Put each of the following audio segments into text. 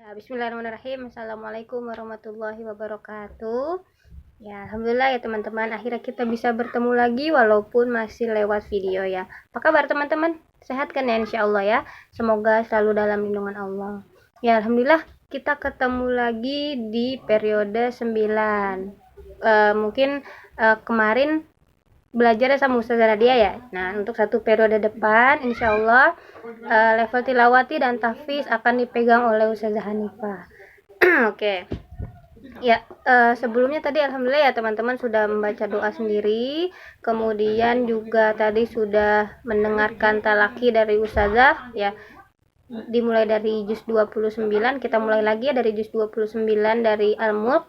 Ya, bismillahirrahmanirrahim. Assalamualaikum warahmatullahi wabarakatuh. Ya, alhamdulillah ya teman-teman. Akhirnya kita bisa bertemu lagi walaupun masih lewat video ya. Apa kabar teman-teman? Sehat kan ya insya Allah ya. Semoga selalu dalam lindungan Allah. Ya, alhamdulillah kita ketemu lagi di periode 9. Mungkin kemarin belajar sama Ustazah Nadia ya. Nah, untuk satu periode depan insya Allah level tilawati dan tahfiz akan dipegang oleh Ustazah Hanifah. Oke. Ya, sebelumnya tadi alhamdulillah ya teman-teman sudah membaca doa sendiri, kemudian juga tadi sudah mendengarkan talaki dari Ustazah ya. Dimulai dari juz 29, kita mulai lagi ya dari juz 29 dari Al-Mulk.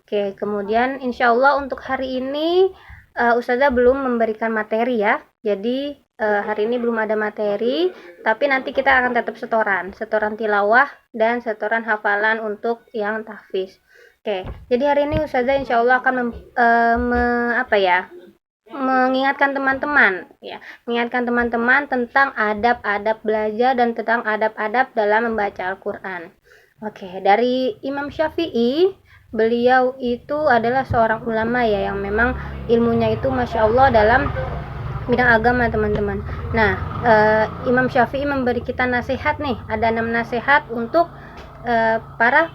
Oke, kemudian insya Allah untuk hari ini Ustazah belum memberikan materi ya. Jadi hari ini belum ada materi, tapi nanti kita akan tetap setoran tilawah dan setoran hafalan untuk yang tahfiz. Oke, jadi hari ini Ustazah insya Allah akan mengingatkan teman-teman ya, mengingatkan teman-teman tentang adab-adab belajar dan tentang adab-adab dalam membaca Al-Quran. Oke, dari Imam Syafi'i, beliau itu adalah seorang ulama ya yang memang ilmunya itu masya Allah dalam bidang agama teman-teman. Nah, Imam Syafi'i memberi kita nasihat nih, ada 6 nasihat untuk para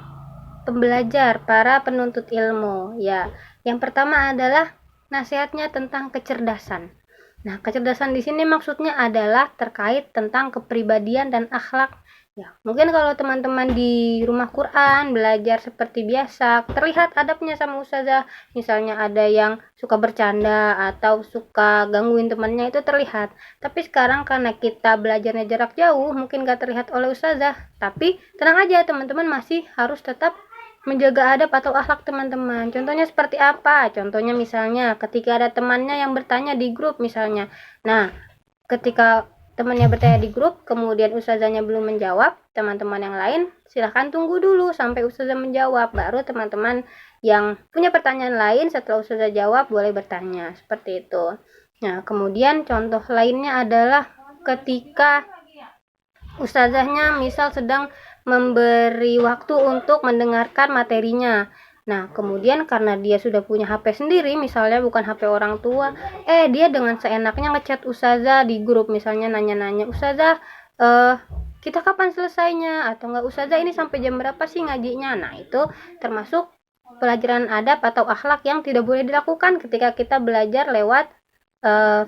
pembelajar, para penuntut ilmu ya. Yang pertama adalah nasihatnya tentang kecerdasan. Nah, kecerdasan di sini maksudnya adalah terkait tentang kepribadian dan akhlak. Ya, mungkin kalau teman-teman di rumah Quran belajar seperti biasa, terlihat adabnya sama ustazah. Misalnya ada yang suka bercanda atau suka gangguin temannya, itu terlihat. Tapi sekarang karena kita belajarnya jarak jauh, mungkin gak terlihat oleh ustazah. Tapi tenang aja teman-teman, masih harus tetap menjaga adab atau akhlak teman-teman. Contohnya seperti apa? Contohnya misalnya ketika ada temannya yang bertanya di grup misalnya. Nah, ketika temannya bertanya di grup, kemudian ustazahnya belum menjawab, teman-teman yang lain silahkan tunggu dulu sampai ustazah menjawab. Baru teman-teman yang punya pertanyaan lain setelah ustazah jawab boleh bertanya. Seperti itu. Nah, kemudian contoh lainnya adalah ketika ustazahnya misal sedang memberi waktu untuk mendengarkan materinya. Nah, kemudian karena dia sudah punya HP sendiri, misalnya bukan HP orang tua, dia dengan seenaknya ngechat ustazah di grup, misalnya nanya-nanya, ustazah, kita kapan selesainya? Atau enggak, ustazah ini sampai jam berapa sih ngajinya? Nah, itu termasuk pelajaran adab atau akhlak yang tidak boleh dilakukan ketika kita belajar lewat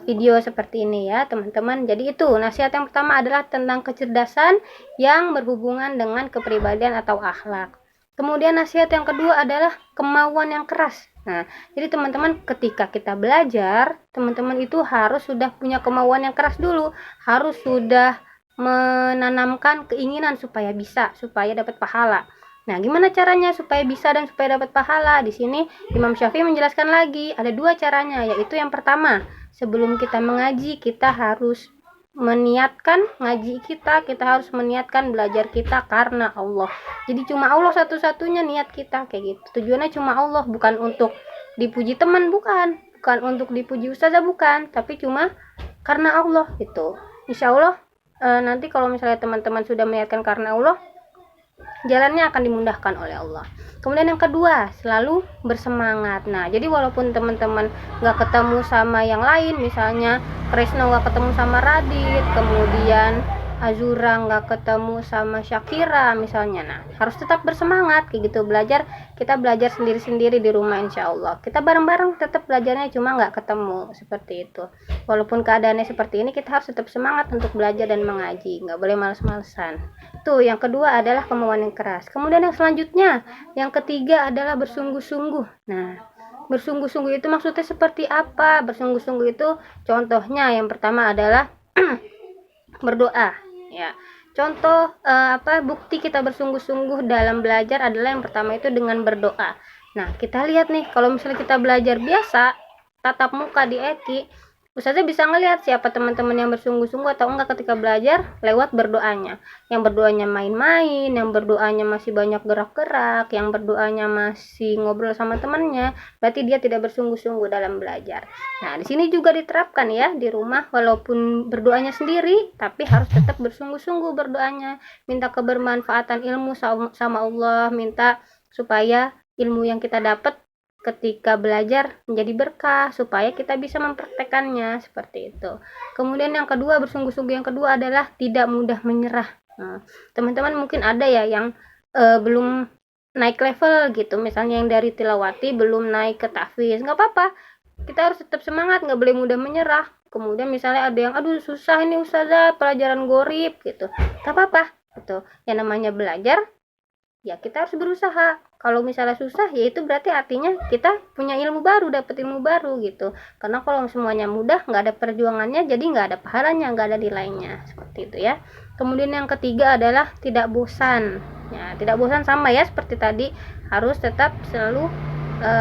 video seperti ini ya teman-teman. Jadi itu nasihat yang pertama adalah tentang kecerdasan yang berhubungan dengan kepribadian atau akhlak. Kemudian nasihat yang kedua adalah kemauan yang keras. Nah, jadi teman-teman ketika kita belajar, teman-teman itu harus sudah punya kemauan yang keras dulu, harus sudah menanamkan keinginan supaya bisa, supaya dapat pahala. Nah, gimana caranya supaya bisa dan supaya dapat pahala? Di sini Imam Syafi'i menjelaskan lagi, ada 2 caranya, yaitu yang pertama, sebelum kita mengaji, kita harus meniatkan ngaji kita harus meniatkan belajar kita karena Allah. Jadi cuma Allah satu-satunya niat kita kayak gitu. Tujuannya cuma Allah, bukan untuk dipuji teman, bukan untuk dipuji ustazah, bukan, tapi cuma karena Allah gitu. Insya Allah nanti kalau misalnya teman-teman sudah meniatkan karena Allah, jalannya akan dimudahkan oleh Allah. Kemudian yang kedua, selalu bersemangat. Nah, jadi walaupun teman-teman gak ketemu sama yang lain, misalnya Kresno gak ketemu sama Radit, kemudian Azura gak ketemu sama Syakira misalnya, nah harus tetap bersemangat kayak gitu. Kita belajar sendiri-sendiri di rumah insya Allah. Kita bareng-bareng tetap belajarnya, cuma gak ketemu seperti itu. Walaupun keadaannya seperti ini, kita harus tetap semangat untuk belajar dan mengaji, gak boleh males-malesan. Tuh, yang kedua adalah kemauan yang keras. Kemudian yang selanjutnya, yang ketiga adalah bersungguh-sungguh. Nah, bersungguh-sungguh itu maksudnya seperti apa? Bersungguh-sungguh itu contohnya yang pertama adalah berdoa ya. Contoh bukti kita bersungguh-sungguh dalam belajar adalah yang pertama itu dengan berdoa. Nah, kita lihat nih, kalau misalnya kita belajar biasa tatap muka di EKI, Ustazah bisa ngelihat siapa teman-teman yang bersungguh-sungguh atau enggak ketika belajar lewat berdoanya. Yang berdoanya main-main, yang berdoanya masih banyak gerak-gerak, yang berdoanya masih ngobrol sama temannya, berarti dia tidak bersungguh-sungguh dalam belajar. Nah, di sini juga diterapkan ya, di rumah walaupun berdoanya sendiri, tapi harus tetap bersungguh-sungguh berdoanya, minta kebermanfaatan ilmu sama Allah, minta supaya ilmu yang kita dapat ketika belajar menjadi berkah supaya kita bisa mempraktekannya seperti itu. Kemudian yang kedua, bersungguh-sungguh yang kedua adalah tidak mudah menyerah. Nah, teman-teman mungkin ada ya yang belum naik level gitu, misalnya yang dari tilawati belum naik ke tahfiz, nggak apa-apa, kita harus tetap semangat, nggak boleh mudah menyerah. Kemudian misalnya ada yang aduh susah ini ustazah pelajaran gorib gitu, nggak apa-apa gitu, yang namanya belajar ya kita harus berusaha. Kalau misalnya susah ya itu berarti artinya kita punya ilmu baru, dapat ilmu baru gitu. Karena kalau semuanya mudah, nggak ada perjuangannya, jadi nggak ada pahalanya, nggak ada nilainya, seperti itu ya. Kemudian yang ketiga adalah tidak bosan. Ya, tidak bosan sama ya seperti tadi, harus tetap selalu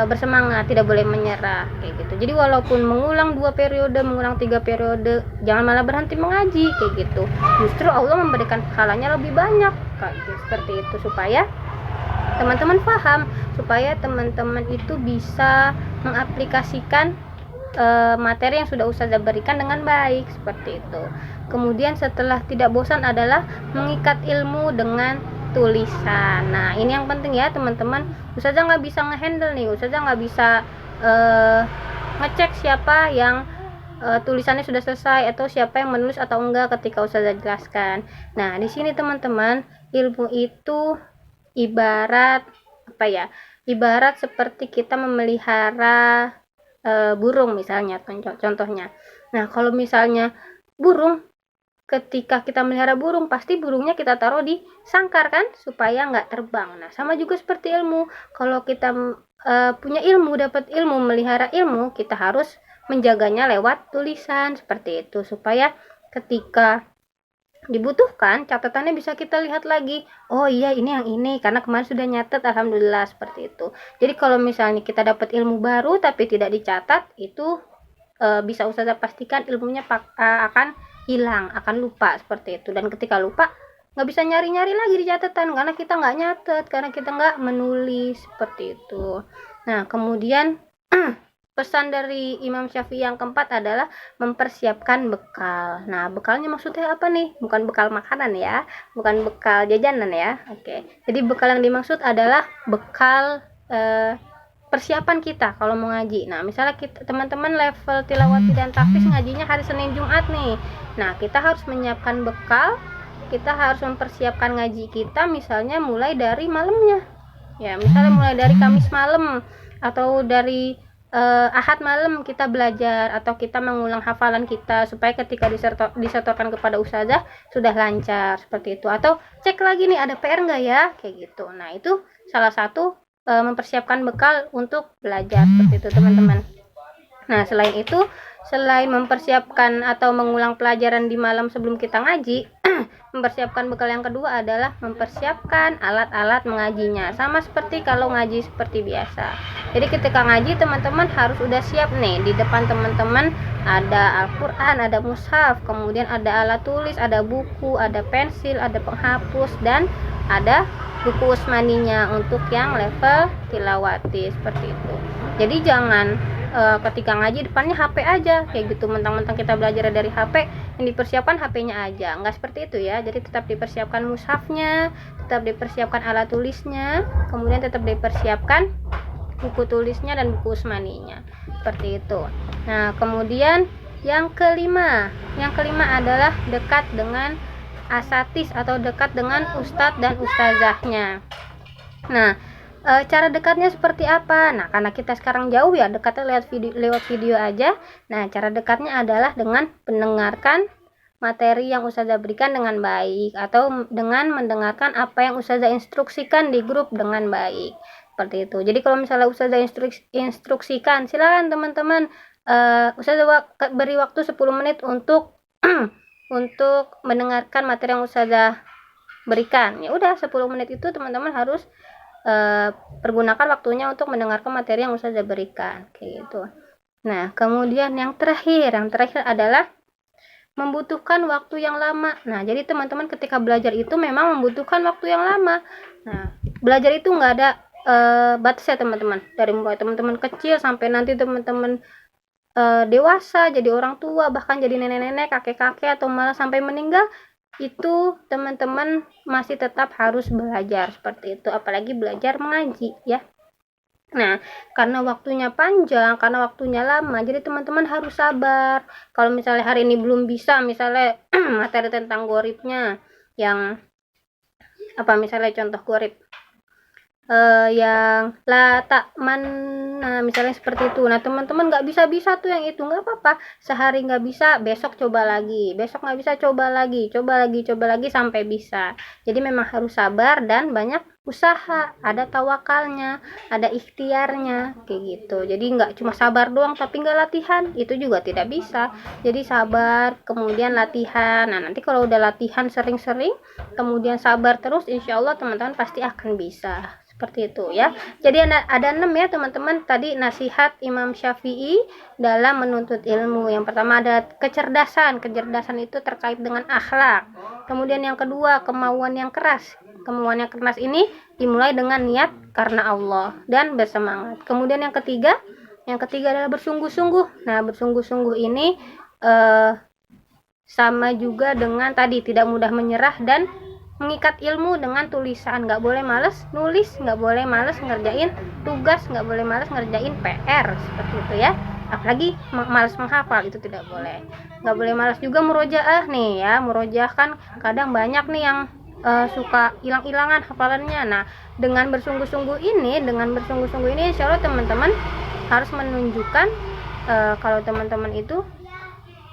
bersemangat, tidak boleh menyerah kayak gitu. Jadi walaupun mengulang 2 periode, mengulang 3 periode, jangan malah berhenti mengaji kayak gitu. Justru Allah memberikan pahalanya lebih banyak kayak gitu, seperti itu, supaya teman-teman paham, supaya teman-teman itu bisa mengaplikasikan materi yang sudah ustazah berikan dengan baik, seperti itu. Kemudian setelah tidak bosan adalah mengikat ilmu dengan tulisan. Nah, ini yang penting ya teman-teman. Ustazah nggak bisa ngehandle nih, ustazah nggak bisa ngecek siapa yang tulisannya sudah selesai atau siapa yang menulis atau enggak ketika ustazah jelaskan. Nah, di sini teman-teman, ilmu itu ibarat apa ya? Ibarat seperti kita memelihara burung misalnya, contohnya. Nah, kalau misalnya burung, ketika kita melihara burung, pasti burungnya kita taruh di sangkar kan, supaya nggak terbang. Nah, sama juga seperti ilmu. Kalau kita punya ilmu, dapat ilmu, melihara ilmu, kita harus menjaganya lewat tulisan, seperti itu, supaya ketika dibutuhkan catatannya bisa kita lihat lagi, oh iya ini yang ini karena kemarin sudah nyatet, alhamdulillah, seperti itu. Jadi kalau misalnya kita dapat ilmu baru tapi tidak dicatat, itu bisa ustazah pastikan ilmunya akan hilang, akan lupa, seperti itu. Dan ketika lupa nggak bisa nyari-nyari lagi di catatan karena kita nggak nyatet, karena kita nggak menulis, seperti itu. Nah, kemudian pesan dari Imam Syafi'i yang keempat adalah mempersiapkan bekal. Nah, bekalnya maksudnya apa nih? Bukan bekal makanan ya, bukan bekal jajanan ya. Oke. Jadi bekal yang dimaksud adalah bekal persiapan kita kalau mau ngaji. Nah, misalnya kita teman-teman level tilawati dan tahfiz ngajinya hari Senin Jumat nih. Nah, kita harus menyiapkan bekal, kita harus mempersiapkan ngaji kita misalnya mulai dari malamnya. Ya, misalnya mulai dari Kamis malam atau dari Ahad malam kita belajar atau kita mengulang hafalan kita supaya ketika disetorkan kepada ustazah sudah lancar, seperti itu. Atau cek lagi nih ada PR enggak ya, kayak gitu. Nah, itu salah satu mempersiapkan bekal untuk belajar, seperti itu teman-teman. Nah, selain mempersiapkan atau mengulang pelajaran di malam sebelum kita ngaji, mempersiapkan bekal yang kedua adalah mempersiapkan alat-alat mengajinya. Sama seperti kalau ngaji seperti biasa. Jadi ketika ngaji teman-teman harus udah siap nih, di depan teman-teman ada Al-Quran, ada mushaf, kemudian ada alat tulis, ada buku, ada pensil, ada penghapus, dan ada buku usmaninya untuk yang level tilawati, seperti itu. Jadi jangan ketika ngaji depannya HP aja kayak gitu, mentang-mentang kita belajar dari HP, yang dipersiapkan HP-nya aja, nggak seperti itu ya. Jadi tetap dipersiapkan mushafnya, tetap dipersiapkan alat tulisnya, kemudian tetap dipersiapkan buku tulisnya dan buku usmaninya, seperti itu. Nah, kemudian yang kelima adalah dekat dengan asatis atau dekat dengan ustadz dan ustazahnya. Nah, cara dekatnya seperti apa? Nah, karena kita sekarang jauh ya, dekatnya lewat video aja. Nah, cara dekatnya adalah dengan mendengarkan materi yang ustazah berikan dengan baik, atau dengan mendengarkan apa yang ustazah instruksikan di grup dengan baik, seperti itu. Jadi kalau misalnya ustazah instruksikan, silakan teman-teman, ustazah beri waktu 10 menit untuk untuk mendengarkan materi yang ustazah berikan. Ya udah, 10 menit itu teman-teman harus pergunakan waktunya untuk mendengarkan materi yang ustazah berikan, kayak gitu. Nah, kemudian yang terakhir adalah membutuhkan waktu yang lama. Nah, jadi teman-teman ketika belajar itu memang membutuhkan waktu yang lama. Nah, belajar itu nggak ada batasnya teman-teman. Dari mulai teman-teman kecil sampai nanti teman-teman dewasa, jadi orang tua, bahkan jadi nenek-nenek, kakek-kakek, atau malah sampai meninggal, itu teman-teman masih tetap harus belajar seperti itu. Apalagi belajar mengaji ya. Nah, karena waktunya panjang, karena waktunya lama, jadi teman-teman harus sabar. Kalau misalnya hari ini belum bisa, misalnya materi tentang goribnya, yang apa misalnya contoh gorib, yang la tak nah misalnya seperti itu. Nah, teman-teman nggak bisa tuh yang itu, nggak apa-apa. Sehari nggak bisa, besok coba lagi, besok nggak bisa, coba lagi sampai bisa. Jadi memang harus sabar dan banyak usaha, ada tawakalnya, ada ikhtiarnya kayak gitu. Jadi nggak cuma sabar doang tapi nggak latihan, itu juga tidak bisa. Jadi sabar, kemudian latihan. Nah, nanti kalau udah latihan sering-sering, kemudian sabar terus, insya Allah teman-teman pasti akan bisa. Seperti itu ya. Jadi ada 6 ya teman-teman tadi nasihat Imam Syafi'i dalam menuntut ilmu. Yang pertama ada kecerdasan. Kecerdasan itu terkait dengan akhlak. Kemudian yang kedua, kemauan yang keras. Kemauan yang keras ini dimulai dengan niat karena Allah dan bersemangat. Kemudian yang ketiga adalah bersungguh-sungguh. Nah, bersungguh-sungguh ini sama juga dengan tadi tidak mudah menyerah dan mengikat ilmu dengan tulisan. Nggak boleh males nulis, nggak boleh males ngerjain tugas, nggak boleh males ngerjain PR seperti itu ya. Apalagi males menghafal, itu tidak boleh. Nggak boleh males juga murojaah nih ya. Murojaah kan kadang banyak nih yang suka hilang-hilangan hafalannya. Nah, dengan bersungguh-sungguh ini insya Allah teman-teman harus menunjukkan kalau teman-teman itu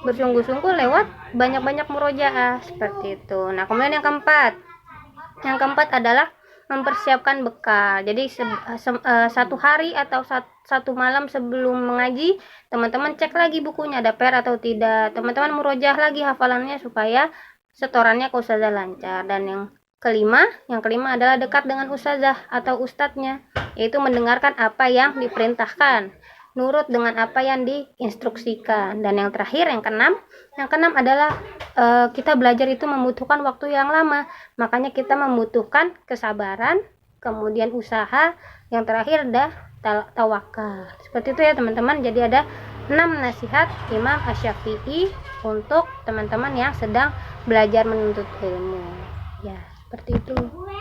bersungguh-sungguh lewat banyak-banyak murojaah seperti itu. Nah, kemudian yang keempat adalah mempersiapkan bekal. Jadi satu hari atau satu malam sebelum mengaji, teman-teman cek lagi bukunya ada PR atau tidak. Teman-teman murojaah lagi hafalannya supaya setorannya ke ustazah lancar. Dan yang kelima adalah dekat dengan ustazah atau ustadznya, yaitu mendengarkan apa yang diperintahkan, nurut dengan apa yang diinstruksikan. Dan yang terakhir, yang keenam adalah kita belajar itu membutuhkan waktu yang lama, makanya kita membutuhkan kesabaran, kemudian usaha, yang terakhir ada tawakal. Seperti itu ya teman-teman. Jadi ada 6 nasihat Imam Asy-Syafi'i untuk teman-teman yang sedang belajar menuntut ilmu ya, seperti itu.